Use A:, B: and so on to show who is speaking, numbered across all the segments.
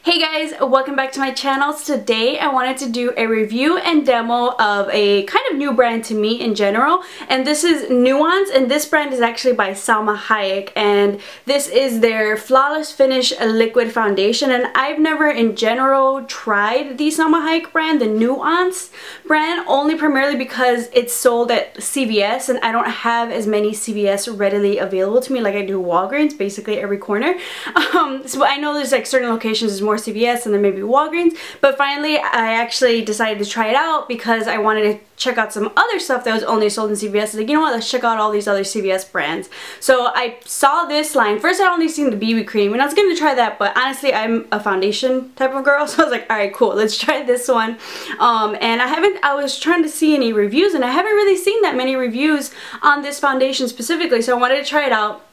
A: Hey guys, welcome back to my channel. Today I wanted to do a review and demo of a kind of new brand to me in general, and this is Nuance, and this brand is actually by Salma Hayek, and this is their Flawless Finish Liquid Foundation. And I've never in general tried the Salma Hayek brand, the Nuance brand, only primarily because it's sold at CVS and I don't have as many CVS readily available to me like I do Walgreens, basically every corner. So I know there's like certain locations there's more CVS and then maybe Walgreens, but finally I actually decided to try it out because I wanted to check out some other stuff that was only sold in CVS. Like, you know what, let's check out all these other CVS brands. So I saw this line. First I only seen the BB cream and I was going to try that, but honestly I'm a foundation type of girl, so I was like, alright, cool, let's try this one. And I was trying to see any reviews and I haven't really seen that many reviews on this foundation specifically, so I wanted to try it out.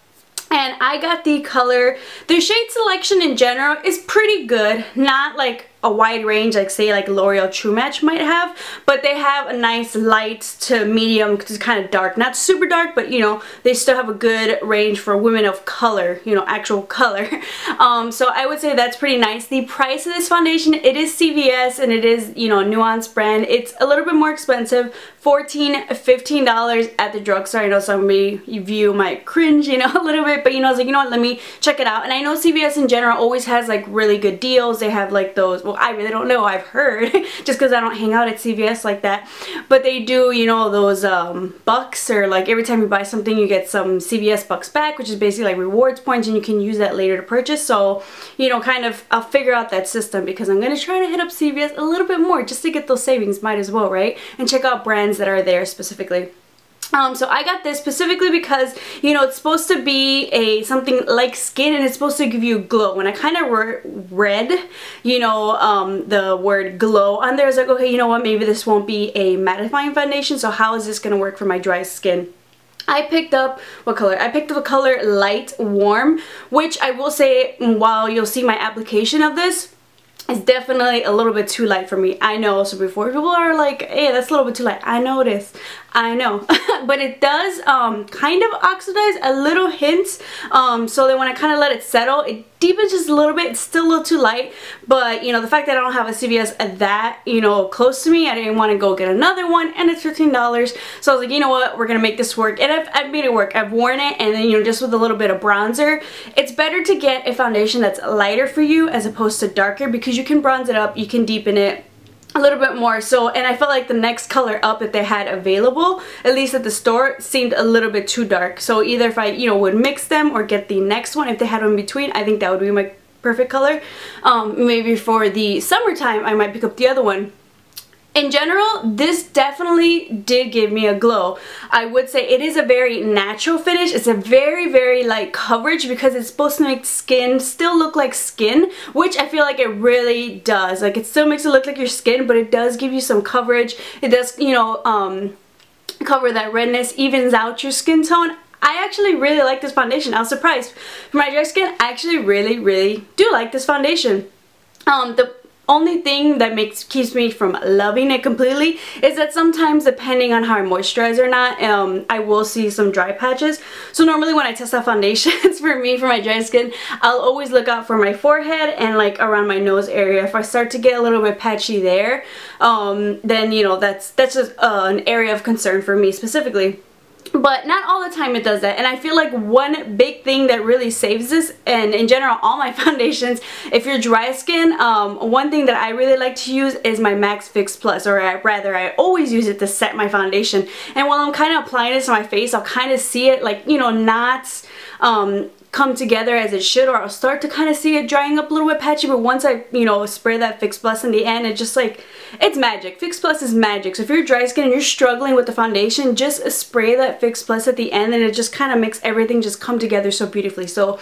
A: And I got the color. Their shade selection in general is pretty good, not like a wide range like say like L'Oreal True Match might have, but they have a nice light to medium because it's kind of dark, not super dark, but you know, they still have a good range for women of color, you know, actual color. So I would say that's pretty nice. The price of this foundation, it is CVS and it is, you know, a Nuance brand. It's a little bit more expensive, $15 at the drugstore. I know some of you might cringe, you know, a little bit, but you know, I was like, you know what, let me check it out. And I know CVS in general always has like really good deals. They have like those, well, I really don't know, I've heard, just because I don't hang out at CVS like that, but they do, you know, those bucks, or like every time you buy something you get some CVS bucks back, which is basically like rewards points, and you can use that later to purchase. So, you know, kind of, I'll figure out that system because I'm going to try to hit up CVS a little bit more just to get those savings, might as well, right? And check out brands that are there specifically. So I got this specifically because, you know, it's supposed to be something like skin, and it's supposed to give you glow. When I kind of read, you know, the word glow on there, I was like, okay, you know what, maybe this won't be a mattifying foundation, so how is this going to work for my dry skin? I picked up, what color? I picked up the color Light Warm, which I will say, while you'll see my application of this, it's definitely a little bit too light for me. I know. So before people are like, hey, that's a little bit too light. I know this. I know. But it does kind of oxidize a little hint. So that when I kind of let it settle, it deepens just a little bit. It's still a little too light. But, you know, the fact that I don't have a CVS at that, you know, close to me, I didn't want to go get another one. And it's $15. So I was like, you know what? We're going to make this work. And I've made it work. I've worn it. And then, you know, just with a little bit of bronzer. It's better to get a foundation that's lighter for you as opposed to darker, because you can bronze it up, you can deepen it a little bit more. So, and I felt like the next color up that they had available, at least at the store, seemed a little bit too dark. So either if I, you know, would mix them or get the next one, if they had one in between, I think that would be my perfect color. Maybe for the summertime, I might pick up the other one. In general, this definitely did give me a glow. I would say it is a very natural finish. It's a very, very light coverage because it's supposed to make skin still look like skin, which I feel like it really does. Like, it still makes it look like your skin, but it does give you some coverage. It does, you know, cover that redness, evens out your skin tone. I actually really like this foundation. I was surprised. For my dry skin, I actually really, really do like this foundation. The only thing that keeps me from loving it completely is that sometimes, depending on how I moisturize or not, I will see some dry patches. So normally when I test out foundations for my dry skin, I'll always look out for my forehead and like around my nose area. If I start to get a little bit patchy there, then, you know, that's just an area of concern for me specifically. But not all the time it does that, and I feel like one big thing that really saves this, and in general all my foundations, if you're dry skin, one thing that I really like to use is my Max Fix Plus, or I always use it to set my foundation. And while I'm kind of applying this on my face, I'll kind of see it, like, you know, not come together as it should, or I'll start to kind of see it drying up a little bit patchy. But once I, you know, spray that Fix Plus in the end, it's just like, it's magic. Fix Plus is magic. So if you're dry skin and you're struggling with the foundation, just spray that Fix Plus at the end, and it just kind of makes everything just come together so beautifully. So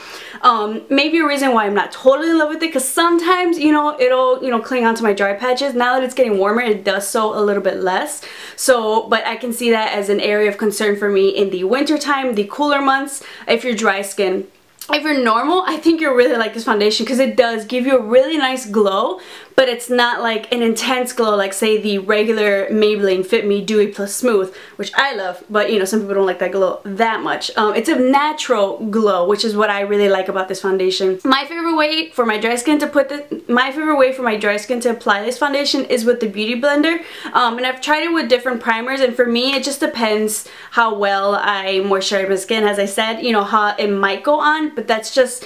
A: maybe a reason why I'm not totally in love with it, because sometimes, you know, it'll, you know, cling onto my dry patches. Now that it's getting warmer, it does so a little bit less. So, but I can see that as an area of concern for me in the winter time, the cooler months, if you're dry skin. if you're normal, I think you'll really like this foundation because it does give you a really nice glow, but it's not like an intense glow like say the regular Maybelline Fit Me Dewy Plus Smooth, which I love, but you know, some people don't like that glow that much. It's a natural glow, which is what I really like about this foundation. My favorite way for my dry skin to apply this foundation is with the Beauty Blender, and I've tried it with different primers, and for me it just depends how well I moisturize my skin. As I said, you know, how it might go on, but that's just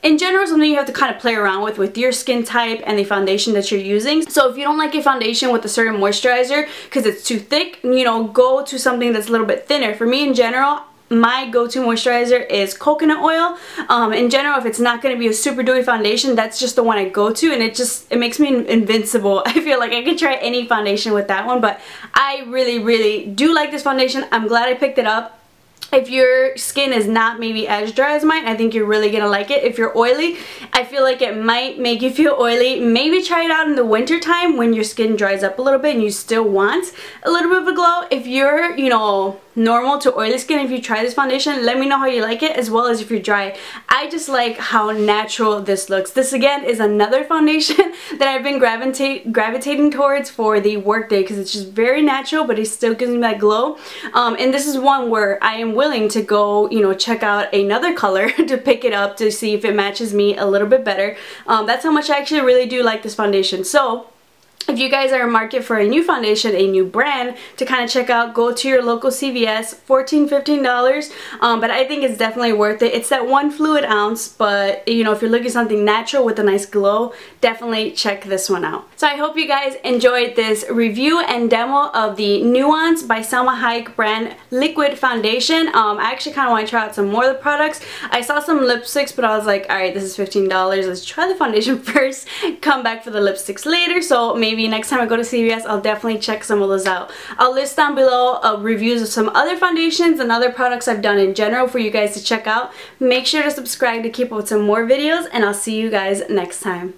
A: in general something you have to kind of play around with your skin type and the foundation that you're using. So if you don't like a foundation with a certain moisturizer because it's too thick, you know, go to something that's a little bit thinner. For me in general, my go-to moisturizer is coconut oil. In general, if it's not going to be a super dewy foundation, that's just the one I go to, and it makes me invincible. I feel like I can try any foundation with that one, but I really do like this foundation. I'm glad I picked it up. If your skin is not maybe as dry as mine, I think you're really gonna like it. If you're oily, I feel like it might make you feel oily. Maybe try it out in the winter time when your skin dries up a little bit and you still want a little bit of a glow. If you're, you know, normal to oily skin, if you try this foundation, let me know how you like it, as well as if you're dry. I just like how natural this looks. This again is another foundation that I've been gravitating towards for the workday because it's just very natural, but it still gives me that glow. And this is one where I am willing to go, you know, check out another color to pick it up to see if it matches me a little bit better. That's how much I actually really do like this foundation. So if you guys are in market for a new foundation, a new brand to kind of check out, go to your local CVS, $14–15, but I think it's definitely worth it. It's that 1 fluid ounce, but you know, if you're looking for something natural with a nice glow, definitely check this one out. So I hope you guys enjoyed this review and demo of the Nuance by Salma Hayek brand liquid foundation. I actually kind of want to try out some more of the products. I saw some lipsticks, but I was like, alright, this is $15. Let's try the foundation first, come back for the lipsticks later. So maybe next time I go to CVS, I'll definitely check some of those out. I'll list down below reviews of some other foundations and other products I've done in general for you guys to check out. Make sure to subscribe to keep up with some more videos, and I'll see you guys next time.